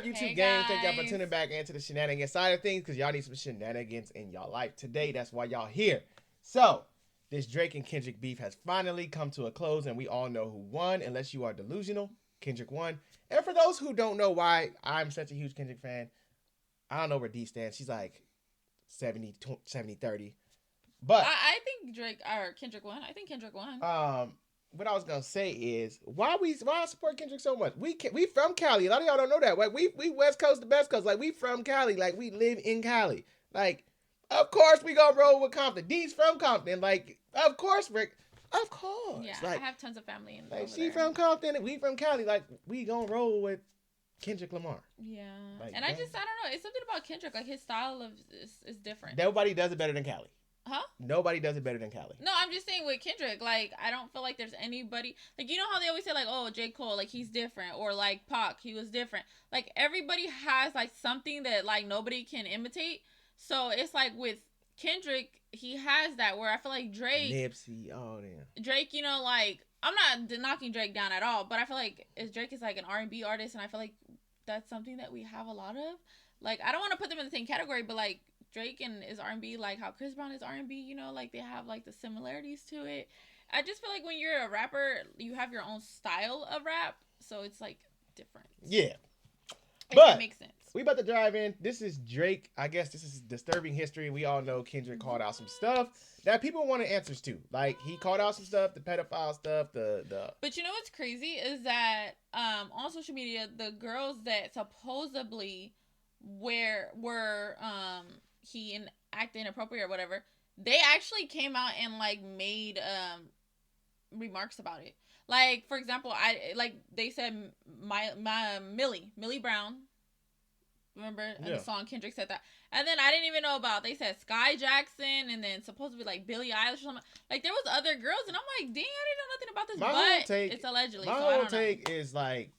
YouTube Hey gang? Thank y'all for guys. tuning back into the shenanigans side of things because y'all need some shenanigans in y'all life today. That's why y'all here. So, this Drake and Kendrick beef has finally come to a close, and we all know who won. Unless you are delusional, Kendrick won. And for those who don't know why I'm such a huge Kendrick fan, I don't know where D stands. She's like 70-30. But I think Kendrick won. I think Kendrick won. what I was gonna say is why I support Kendrick so much. We from Cali. A lot of y'all don't know that. Like we West Coast to best coast. Like we from Cali. Like we live in Cali. Like of course we gonna roll with Compton. D's from Compton. Like of course Rick. Of course. Yeah, like, I have tons of family in like over she there. from Compton and we from Cali. Like we gonna roll with Kendrick Lamar. Yeah, like, and I don't know. It's something about Kendrick. Like his style of is different. Nobody does it better than Cali. Huh? Nobody does it better than Cali. No, I'm just saying with Kendrick, like I don't feel like there's anybody like you know how they always say like oh J. Cole like he's different or like Pac he was different. Like everybody has like something that like nobody can imitate. So it's like with Kendrick he has that where I feel like Drake Nipsey, oh damn. Drake, you know, like I'm not knocking Drake down at all, but I feel like Drake is like an R&B artist, and I feel like that's something that we have a lot of. Like I don't want to put them in the same category, but like Drake and is R&B like how Chris Brown is R&B, you know, like they have like the similarities to it. I just feel like when you're a rapper, you have your own style of rap, so it's like different. Yeah. But it makes sense. We about to drive in. This is Drake. I guess this is disturbing history. We all know Kendrick called out some stuff that people wanted answers to. Like he called out some stuff, the pedophile stuff, the. But you know what's crazy is that on social media, the girls that supposedly were he acted inappropriate or whatever, they actually came out and like made remarks about it. Like for example, they said my Millie Brown. Remember in the song Kendrick said that, and then I didn't even know about. They said Sky Jackson, and then supposedly like Billie Eilish or something. Like there was other girls, and I'm like, dang, I didn't know nothing about this. But it's allegedly. My whole take is like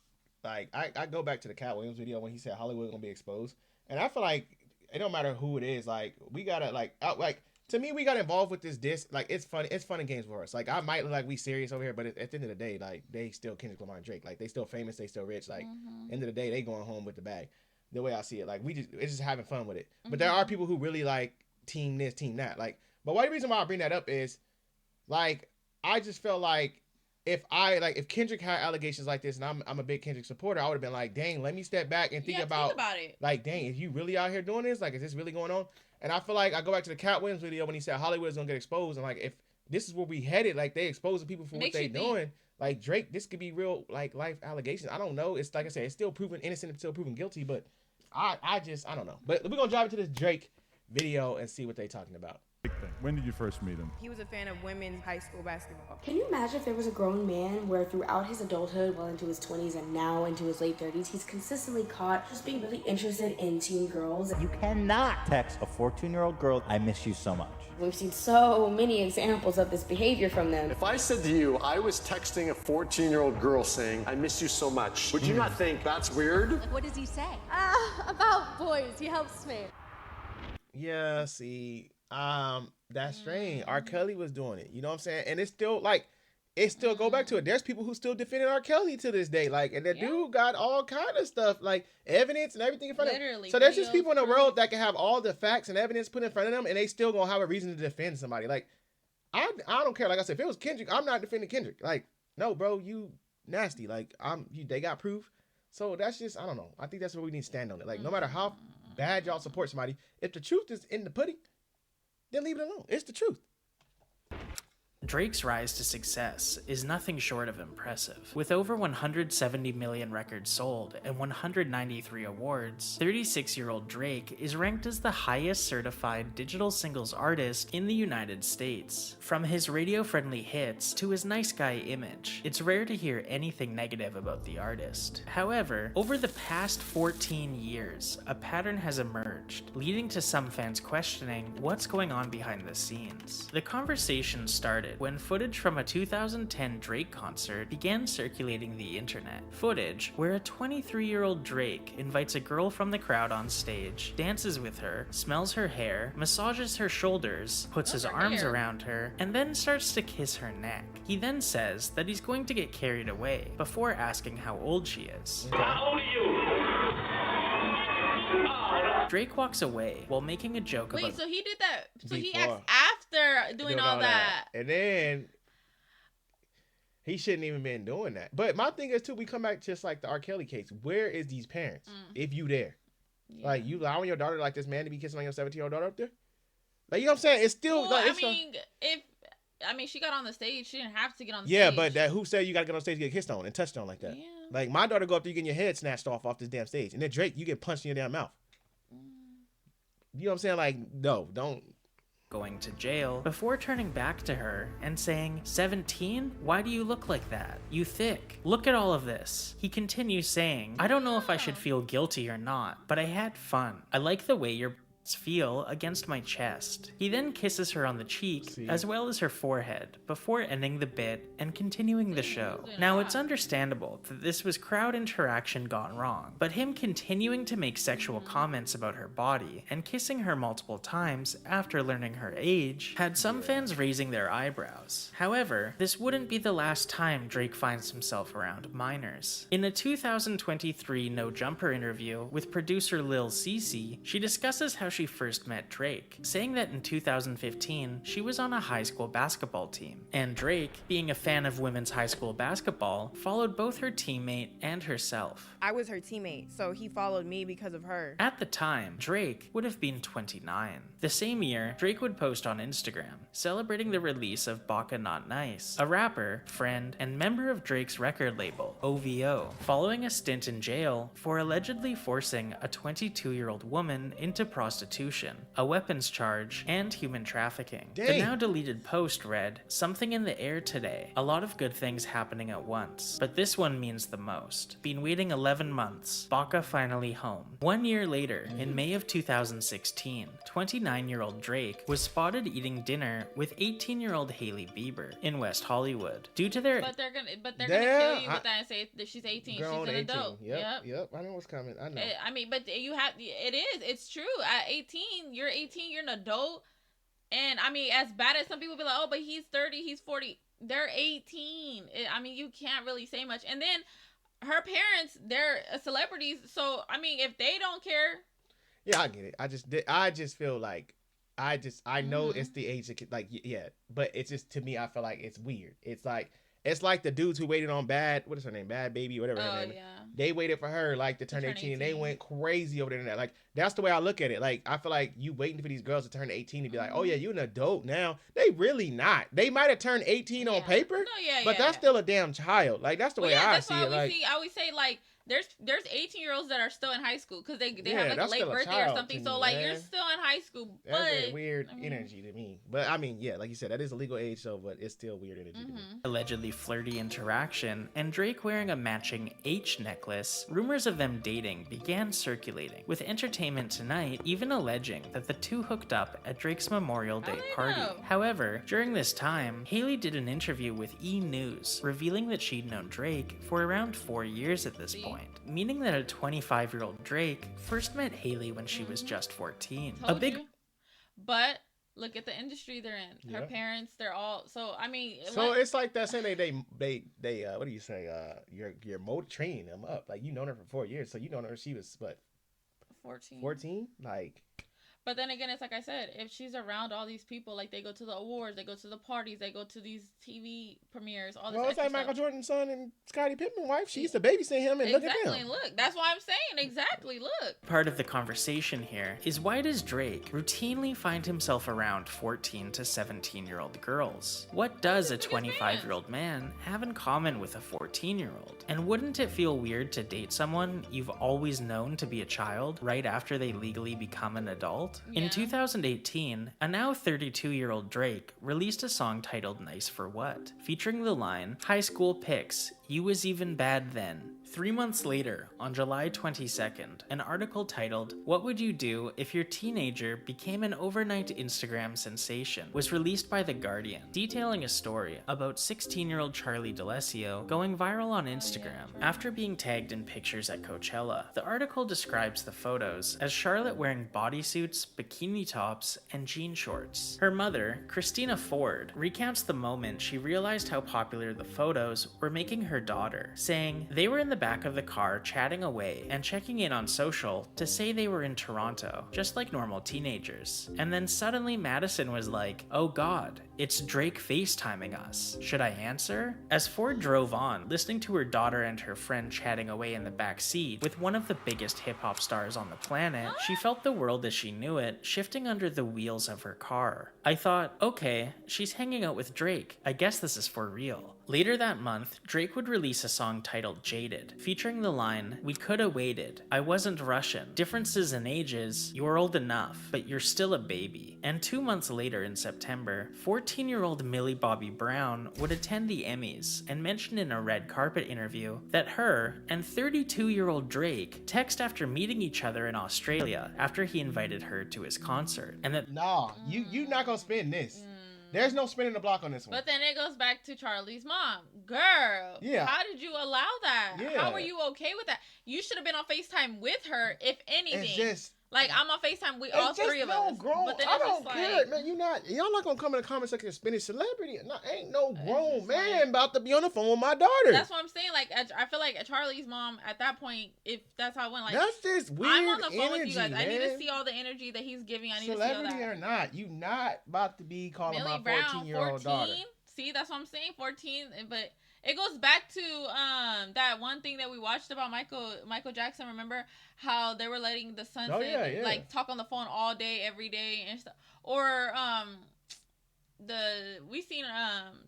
I go back to the Cat Williams video when he said Hollywood gonna be exposed, and I feel like it don't matter who it is. Like we gotta like to me we got involved with this disc. Like it's fun and games for us. Like I might look like we serious over here, but at the end of the day, like they still Kendrick Lamar and Drake. Like they still famous, they still rich. Like end of the day, they going home with the bag. The way I see it, like it's just having fun with it. But there are people who really like team this, team that. Like, but one reason why I bring that up is, like, I just felt like if Kendrick had allegations like this, and I'm a big Kendrick supporter, I would have been like, dang, let me step back and think about it. Like, dang, is you really out here doing this? Like, is this really going on? And I feel like I go back to the Cat Williams video when he said Hollywood is gonna get exposed, and like if this is where we headed, like they exposing people for what they doing. Like Drake, this could be real like life allegations. I don't know. It's like I said, it's still proven innocent, it's still proven guilty, but. I don't know. But we're going to drive into this Drake video and see what they're talking about. When did you first meet him? He was a fan of women's high school basketball. Can you imagine if there was a grown man where throughout his adulthood, well into his 20s and now into his late 30s, he's consistently caught just being really interested in teen girls? You cannot text a 14-year-old girl, I miss you so much. We've seen so many examples of this behavior from them. If I said to you, I was texting a 14-year-old girl saying, I miss you so much, would you not think that's weird? Like, what does he say? About boys. He helps me. Yeah, see, that's strange. R. Kelly was doing it. You know what I'm saying? And it's still like, it still go back to it. There's people who still defending R. Kelly to this day. Like, and that dude got all kind of stuff, like evidence and everything in front of him. So there's just people in the world that can have all the facts and evidence put in front of them, and they still gonna have a reason to defend somebody. Like, I don't care. Like I said, if it was Kendrick, I'm not defending Kendrick. Like, no, bro, you nasty. Like, they got proof. So that's just, I don't know. I think that's where we need to stand on it. Like, no matter how bad y'all support somebody, if the truth is in the pudding, then leave it alone. It's the truth. Drake's rise to success is nothing short of impressive. With over 170 million records sold and 193 awards, 36-year-old Drake is ranked as the highest certified digital singles artist in the United States. From his radio-friendly hits to his nice guy image, it's rare to hear anything negative about the artist. However, over the past 14 years, a pattern has emerged, leading to some fans questioning what's going on behind the scenes. The conversation started when footage from a 2010 Drake concert began circulating the internet. Footage where a 23-year-old Drake invites a girl from the crowd on stage, dances with her, smells her hair, massages her shoulders, puts his arms around her, and then starts to kiss her neck. He then says that he's going to get carried away before asking how old she is. How old are you? Drake walks away while making a joke Wait, about so he did that. So he Before. acts after doing all that. And then he shouldn't even been doing that. But my thing is too, we come back just like the R. Kelly case. Where is these parents? If you there? Yeah. Like, you allowing your daughter like this man to be kissing on your 17-year-old daughter up there? Like, you know what I'm saying? It's still Well, like, I mean, she got on the stage. She didn't have to get on the yeah, stage. but that who said you gotta get on stage to get kissed on and touched on like that? Yeah. Like, my daughter go up there, you getting your head snatched off this damn stage, and then Drake, you get punched in your damn mouth. You know what I'm saying? Like, no, don't. going to jail before turning back to her and saying, 17? Why do you look like that? You thick. Look at all of this. He continues saying, I don't know if I should feel guilty or not, but I had fun. I like the way your feel against my chest. He then kisses her on the cheek as well as her forehead before ending the bit and continuing the show. Now, it's understandable that this was crowd interaction gone wrong, but him continuing to make sexual comments about her body and kissing her multiple times after learning her age had some fans raising their eyebrows. However, this wouldn't be the last time Drake finds himself around minors. In a 2023 No Jumper interview with producer Lil Cece, she discusses how she first met Drake, saying that in 2015 she was on a high school basketball team, and Drake, being a fan of women's high school basketball, followed both her teammate and herself. I was her teammate, so he followed me because of her. At the time, Drake would have been 29. The same year, Drake would post on Instagram, celebrating the release of Baka Not Nice, a rapper, friend, and member of Drake's record label, OVO, following a stint in jail for allegedly forcing a 22-year-old woman into prostitution, a weapons charge, and human trafficking. The Dang. now deleted post read, "Something in the air today. A lot of good things happening at once. But this one means the most. Been waiting 11 months. Baka finally home." 1 year later, in May of 2016, 29-year-old Drake was spotted eating dinner with 18-year-old Hailey Bieber in West Hollywood. Due to their But they're gonna Damn, kill you with that and say that she's 18. Grown She's an 18. adult. Yep. I know what's coming. I know. I mean, but you have it's true. At 18, you're 18, you're an adult. And I mean, as bad as some people be like, oh, but he's 30, he's 40. They're 18. I mean, you can't really say much. And then her parents, they're celebrities. So, I mean, if they don't care. Yeah, I get it. I just feel like, I know it's the age that, like, yeah, but it's just, to me, I feel like it's weird. It's like the dudes who waited on what is her name? Bad Baby, whatever her name is. They waited for her, like, to turn 18, and they went crazy over the internet. Like, that's the way I look at it. Like, I feel like you waiting for these girls to turn 18 to be like, oh, yeah, you an adult now. They really not. They might have turned 18 on paper, but that's still a damn child. Like, that's the way I see it. Like, I always say, like, there's 18-year-olds that are still in high school because they have like a that's late still a birthday or child something. to So me, like man. you're still in high school, that's but a weird energy to me. But I mean, yeah, like you said, that is a legal age, so but it's still weird energy to me. allegedly flirty interaction and Drake wearing a matching H necklace, rumors of them dating began circulating, with Entertainment Tonight even alleging that the two hooked up at Drake's Memorial Day party. However, during this time, Hailey did an interview with E! News, revealing that she'd known Drake for around 4 years at this point, meaning that a 25-year-old Drake first met Hailey when she was just 14. But look at the industry they're in. Her parents, they're all so. I mean, so it's like that saying they what do you say? You're training them up. Like, you known her for 4 years, so you known her. She was what? 14. 14, like. But then again, it's like I said, if she's around all these people, like they go to the awards, they go to the parties, they go to these TV premieres, all this. Well, it's like Michael Jordan's son and Scottie Pippen's wife. She used to babysit him and look at them. Look, that's why I'm saying exactly. Look. Part of the conversation here is, why does Drake routinely find himself around 14 to 17-year-old girls? What does a 25-year-old man have in common with a 14-year-old? And wouldn't it feel weird to date someone you've always known to be a child right after they legally become an adult? In 2018, a now 32-year-old Drake released a song titled Nice for What, featuring the line, "High school pics, you was even bad then." 3 months later, on July 22nd, an article titled, "What Would You Do If Your Teenager Became an Overnight Instagram Sensation" was released by The Guardian, detailing a story about 16-year-old Charlie D'Alessio going viral on Instagram after being tagged in pictures at Coachella. The article describes the photos as Charlotte wearing bodysuits, bikini tops, and jean shorts. Her mother, Christina Ford, recounts the moment she realized how popular the photos were making her her daughter, saying they were in the back of the car chatting away and checking in on social to say they were in Toronto, just like normal teenagers. And then suddenly Madison was like, oh god, it's Drake FaceTiming us. Should I answer? As Ford drove on, listening to her daughter and her friend chatting away in the back seat with one of the biggest hip-hop stars on the planet, she felt the world as she knew it shifting under the wheels of her car. I thought, okay, she's hanging out with Drake. I guess this is for real. Later that month, Drake would release a song titled Jaded, featuring the line, "We coulda waited. I wasn't Russian. Differences in ages. You're old enough, but you're still a baby." And 2 months later in September, 14-year-old Millie Bobby Brown would attend the Emmys and mentioned in a red carpet interview that her and 32-year-old Drake text after meeting each other in Australia after he invited her to his concert, and that Nah, you not gonna spin this. There's no spinning the block on this one. But then it goes back to Charlie's mom. Girl, Yeah. how did you allow that? Yeah. How were you okay with that? You should have been on FaceTime with her, if anything. It's just like, I'm on FaceTime with all it's just three of no us. grown. But then I it's don't just care, like, man. Y'all not gonna come in the comment section and spin a celebrity. No, ain't no grown just man like- about to be on the phone with my daughter. that's what I'm saying. Like, I feel like Charlie's mom, at that point, if that's how it went, like, That's just weird. I'm on the phone energy, with you guys. Man. I need to see all the energy that he's giving. I need Celebrity to see all or that. not, you not about to be calling Millie my Brown, 14-year-old daughter. See, that's what I'm saying, 14. But it goes back to that one thing that we watched about Michael Jackson. Remember how they were letting the son like talk on the phone all day, every day and stuff. Or we seen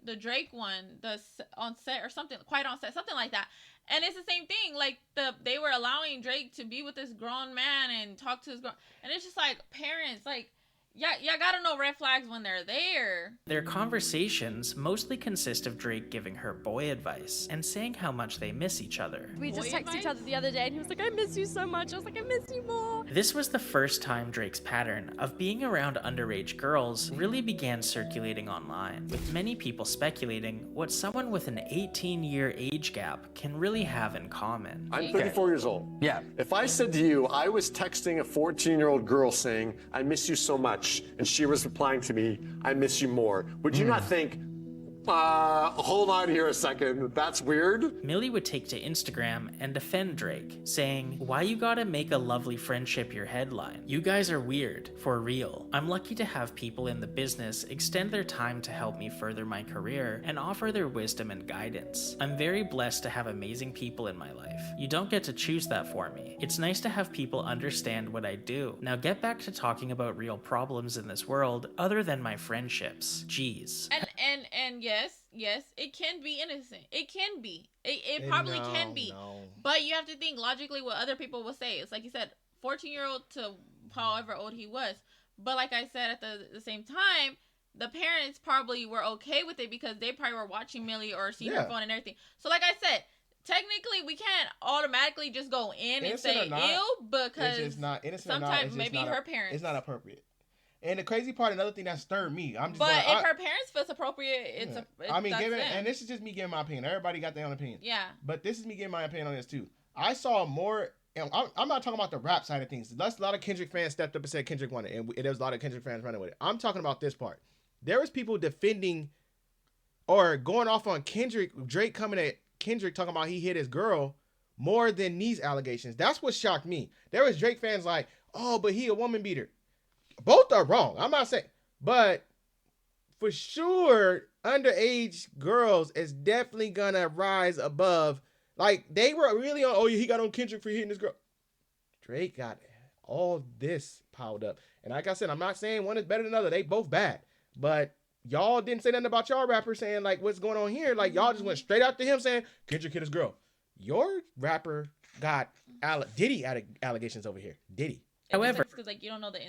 the Drake one, on set or something, Quiet on Set, something like that. And it's the same thing. Like they were allowing Drake to be with this grown man and talk to his grown, and it's just like parents, like. Yeah, gotta know red flags when they're there. their conversations mostly consist of Drake giving her boy advice and saying how much they miss each other. We just Boy texted each advice? other the other day and he was like, I miss you so much. I was like, I miss you more. This was the first time Drake's pattern of being around underage girls really began circulating online, with many people speculating what someone with an 18-year age gap can really have in common. I'm 34 years old. Yeah. If I said to you, I was texting a 14-year-old girl saying, I miss you so much, and she was replying to me, I miss you more, would you not think, hold on here a second, that's weird? Millie would take to Instagram and defend Drake, saying, why you gotta make a lovely friendship your headline? You guys are weird, for real. I'm lucky to have people in the business extend their time to help me further my career and offer their wisdom and guidance. I'm very blessed to have amazing people in my life. You don't get to choose that for me. It's nice to have people understand what I do. Now get back to talking about real problems in this world other than my friendships. Jeez. And yes, it can be innocent. It can be. It probably can be. No. But you have to think logically what other people will say. It's like you said, 14-year-old to however old he was. But like I said, at the same time, the parents probably were okay with it because they probably were watching Millie or seeing her phone and everything. So like I said, technically we can't automatically just go in Innocent and say or not, ew because it's just not innocent. sometimes or not, maybe not her parents. It's not appropriate. And the crazy part, another thing that stirred me, I'm just. But going, if her parents feels appropriate, it's I mean, that's giving, them. and this is just me giving my opinion. Everybody got their own opinion. Yeah. But this is me giving my opinion on this too. I saw more. And I'm not talking about the rap side of things. That's a lot of Kendrick fans stepped up and said Kendrick won it, and there was a lot of Kendrick fans running with it. I'm talking about this part. There was people defending or going off on Drake coming at Kendrick talking about he hit his girl more than these allegations. That's what shocked me. There was Drake fans like, oh, but he a woman beater. Both are wrong. I'm not saying, but for sure, underage girls is definitely gonna rise above. Like they were really on. Oh, he got on Kendrick for hitting his girl. Drake got all this piled up, and like I said, I'm not saying one is better than the other. They both bad, but y'all didn't say nothing about y'all rapper saying like what's going on here. Like y'all just went straight after him saying Kendrick hit his girl. Your rapper got Diddy allegations over here. Diddy. However, because like you don't know the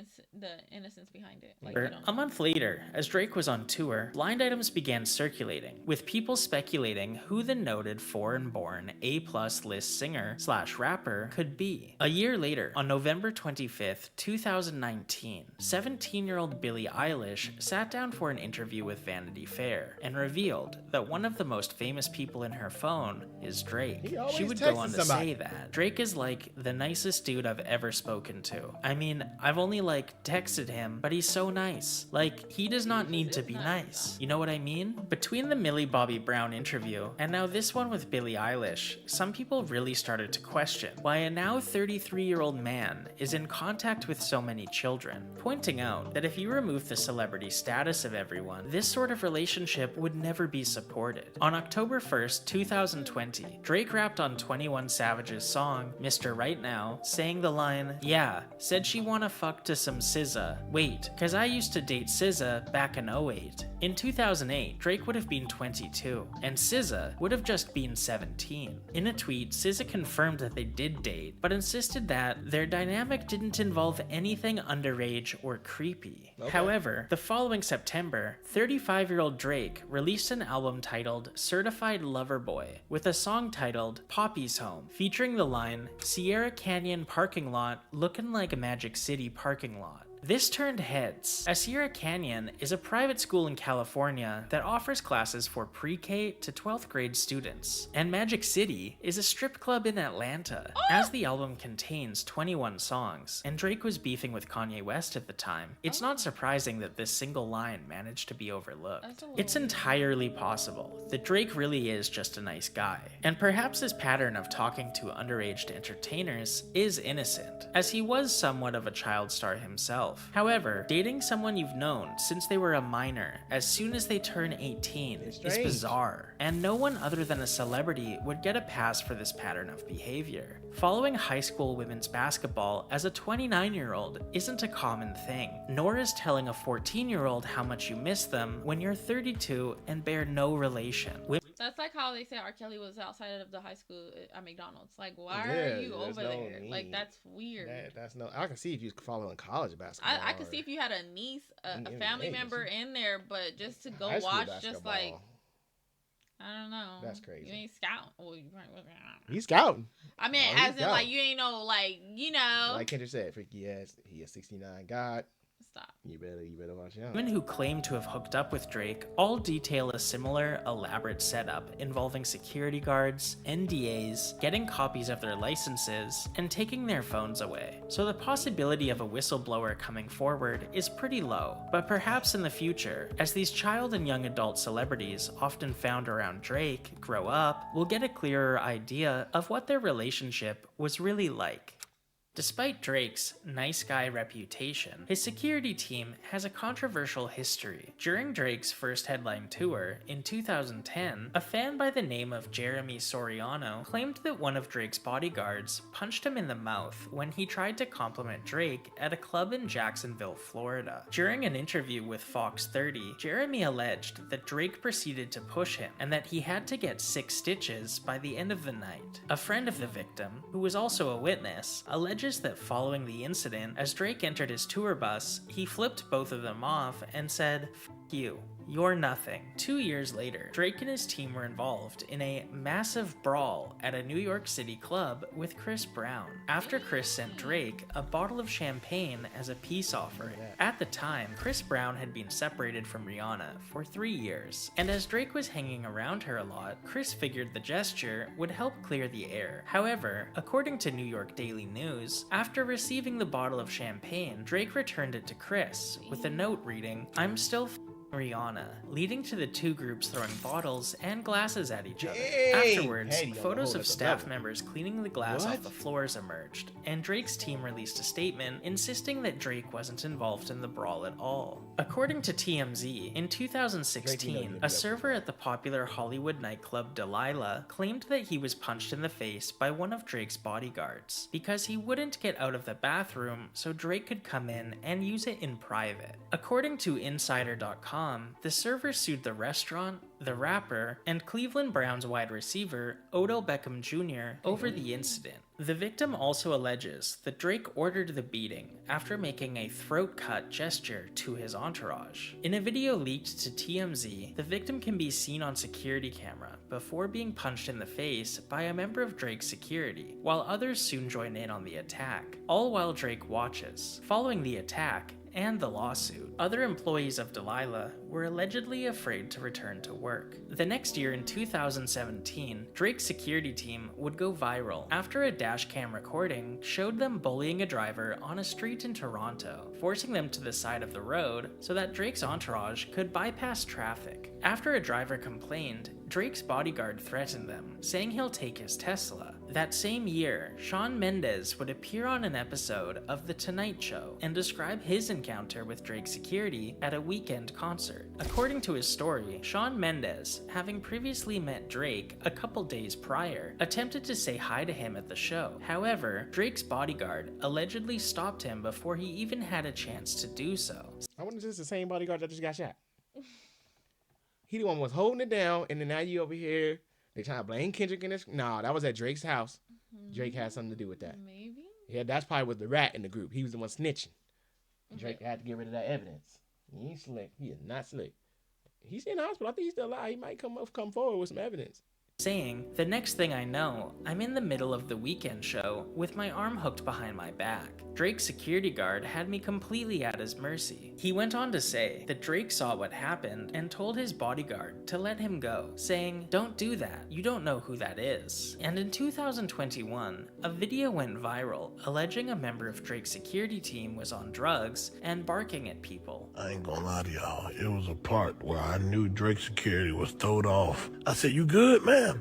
innocence behind it. Like, you don't a know. month later, as Drake was on tour, blind items began circulating, with people speculating who the noted foreign-born A-plus list singer/rapper could be. A year later, on November 25th, 2019, 17-year-old Billie Eilish sat down for an interview with Vanity Fair and revealed that one of the most famous people in her phone is Drake. He always She would go texting on to somebody. say that Drake is like the nicest dude I've ever spoken to. I mean, I've only like texted him, but he's so nice. Like, he does not need to be nice. You know what I mean? Between the Millie Bobby Brown interview and now this one with Billie Eilish, some people really started to question why a now 33-year-old man is in contact with so many children, pointing out that if you remove the celebrity status of everyone, this sort of relationship would never be supported. On October 1st, 2020, Drake rapped on 21 Savage's song, Mr. Right Now, saying the line, "Yeah, said she wanna fuck to some SZA. Wait, cause I used to date SZA back in 08. In 2008, Drake would have been 22, and SZA would have just been 17. In a tweet, SZA confirmed that they did date, but insisted that their dynamic didn't involve anything underage or creepy. Okay. However, the following September, 35-year-old Drake released an album titled Certified Lover Boy, with a song titled Poppy's Home, featuring the line, "Sierra Canyon parking lot looking like a Magic City parking lot." This turned heads, as Sierra Canyon is a private school in California that offers classes for pre-K to 12th grade students, and Magic City is a strip club in Atlanta. As the album contains 21 songs, and Drake was beefing with Kanye West at the time, it's not surprising that this single line managed to be overlooked. It's entirely possible that Drake really is just a nice guy, and perhaps his pattern of talking to underage entertainers is innocent, as he was somewhat of a child star himself. However, dating someone you've known since they were a minor as soon as they turn 18 is bizarre, and no one other than a celebrity would get a pass for this pattern of behavior. Following high school women's basketball as a 29-year-old isn't a common thing, nor is telling a 14-year-old how much you miss them when you're 32 and bear no relation. That's like how they say R. Kelly was outside of the high school at McDonald's. Like, why Yeah, are you there's over no there? need. Like, that's weird. That's no. I can see if you following college basketball. I could see if you had a niece, a family member in there, but just to go High school watch, just basketball. like, I don't know. That's crazy. You ain't scouting. Well, you probably wasn't. He's scouting. I mean, Oh, he's as in, like, scouting. you ain't know, like, you know. Like Kendra said, he has 69 God. Stop. You better watch out. Women who claim to have hooked up with Drake all detail a similar elaborate setup involving security guards, NDAs, getting copies of their licenses, and taking their phones away. So the possibility of a whistleblower coming forward is pretty low, but perhaps in the future, as these child and young adult celebrities often found around Drake grow up, we'll get a clearer idea of what their relationship was really like. Despite Drake's nice guy reputation, his security team has a controversial history. During Drake's first headline tour in 2010, a fan by the name of Jeremy Soriano claimed that one of Drake's bodyguards punched him in the mouth when he tried to compliment Drake at a club in Jacksonville, Florida. During an interview with Fox 30, Jeremy alleged that Drake proceeded to push him and that he had to get 6 stitches by the end of the night. A friend of the victim, who was also a witness, alleged that following the incident, as Drake entered his tour bus, he flipped both of them off and said, "F you. You're nothing." 2 years later, Drake and his team were involved in a massive brawl at a New York City club with Chris Brown, after Chris sent Drake a bottle of champagne as a peace offering. At the time, Chris Brown had been separated from Rihanna for 3 years, and as Drake was hanging around her a lot, Chris figured the gesture would help clear the air. However, according to New York Daily News, after receiving the bottle of champagne, Drake returned it to Chris with a note reading, "I'm still Rihanna," leading to the two groups throwing bottles and glasses at each other. Dang! Afterwards, Hey, yo, photos hold of up, staff level. members cleaning the glass What? off the floors emerged, and Drake's team released a statement insisting that Drake wasn't involved in the brawl at all. According to TMZ, in 2016, a server at the popular Hollywood nightclub Delilah claimed that he was punched in the face by one of Drake's bodyguards because he wouldn't get out of the bathroom so Drake could come in and use it in private. According to Insider.com, the server sued the restaurant, the rapper, and Cleveland Browns wide receiver Odell Beckham Jr. over the incident. The victim also alleges that Drake ordered the beating after making a throat cut gesture to his entourage. In a video leaked to TMZ, the victim can be seen on security camera before being punched in the face by a member of Drake's security, while others soon join in on the attack, all while Drake watches. Following the attack, and the lawsuit. Other employees of Delilah were allegedly afraid to return to work. The next year in 2017, Drake's security team would go viral after a dashcam recording showed them bullying a driver on a street in Toronto, forcing them to the side of the road so that Drake's entourage could bypass traffic. After a driver complained, Drake's bodyguard threatened them, saying he'll take his Tesla. That same year, Shawn Mendes would appear on an episode of The Tonight Show and describe his encounter with Drake's security at a weekend concert. According to his story, Shawn Mendes, having previously met Drake a couple days prior, attempted to say hi to him at the show. However, Drake's bodyguard allegedly stopped him before he even had a chance to do so. I wonder if this is the same bodyguard that just got shot. He the one was holding it down, and then now you over here. They trying to blame Kendrick in this. Nah, that was at Drake's house. Drake had something to do with that. Maybe. Yeah, that's probably with the rat in the group. He was the one snitching. Drake had to get rid of that evidence. He ain't slick. He is not slick. He's in the hospital. I think he's still alive. He might come forward with some evidence. Saying, "The next thing I know, I'm in the middle of the weekend show with my arm hooked behind my back. Drake's security guard had me completely at his mercy." He went on to say that Drake saw what happened and told his bodyguard to let him go, saying, "Don't do that, you don't know who that is." And in 2021, a video went viral alleging a member of Drake's security team was on drugs and barking at people. I ain't gonna lie to y'all, it was a part where I knew Drake's security was throwed off. I said, "You good, man?"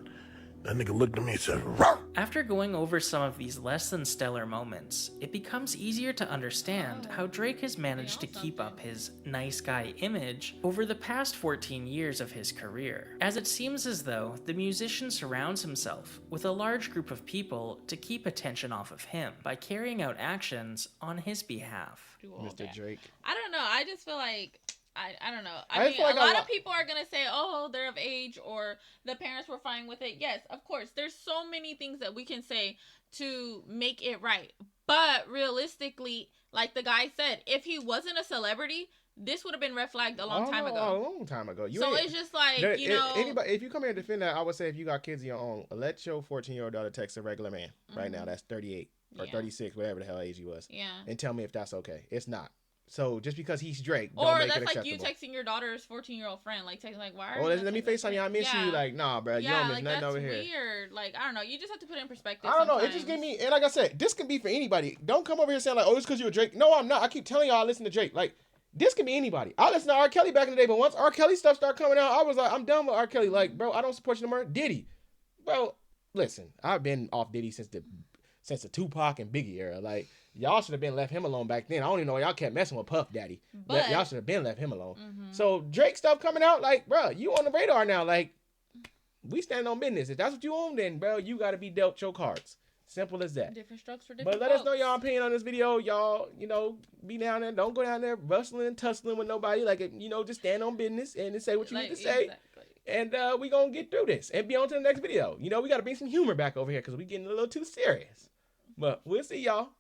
That nigga looked at me and said, "Row." After going over some of these less than stellar moments, it becomes easier to understand how Drake has managed to keep up his nice guy image over the past 14 years of his career, as it seems as though the musician surrounds himself with a large group of people to keep attention off of him by carrying out actions on his behalf. Mr. Drake. I don't know. I just feel like I don't know. I mean, feel like a lot of people are gonna say, "Oh, they're of age," or the parents were fine with it. Yes, of course. There's so many things that we can say to make it right. But realistically, like the guy said, if he wasn't a celebrity, this would have been red flagged a long time ago. A long time ago. So it's just like, you know, anybody. If you come here to defend that, I would say if you got kids of your own, let your 14-year-old daughter text a regular man right now. That's 38 or 36, whatever the hell age he was. Yeah. And tell me if that's okay. It's not. So just because he's Drake, don't or make that's it acceptable. like you texting your daughter's 14-year-old friend, like texting like, "Why are you let me FaceTime you. I miss yeah. you." Like, nah, bro, you don't miss like, nothing over here. That's weird. Like, I don't know. You just have to put it in perspective. I don't know. It just gave me, and like I said, this can be for anybody. Don't come over here saying like, "Oh, it's because you're a Drake." No, I'm not. I keep telling y'all I listen to Drake. Like, this can be anybody. I listened to R. Kelly back in the day, but once R. Kelly stuff started coming out, I was like, I'm done with R. Kelly. Like, bro, I don't support you no more. Diddy, bro, listen, I've been off Diddy since the Tupac and Biggie era. Like, y'all should have been left him alone back then. I don't even know why y'all kept messing with Puff Daddy. But y'all should have been left him alone. So Drake stuff coming out, like, bro, you on the radar now. Like, we stand on business. If that's what you own, then, bro, you got to be dealt your cards. Simple as that. Different strokes for different But let us know y'all opinion on this video. Y'all, you know, be down there. Don't go down there rustling and tussling with nobody. Like, you know, just stand on business and say what you need to say. Exactly. And we going to get through this and be on to the next video. You know, we got to bring some humor back over here because we getting a little too serious. But we'll see y'all.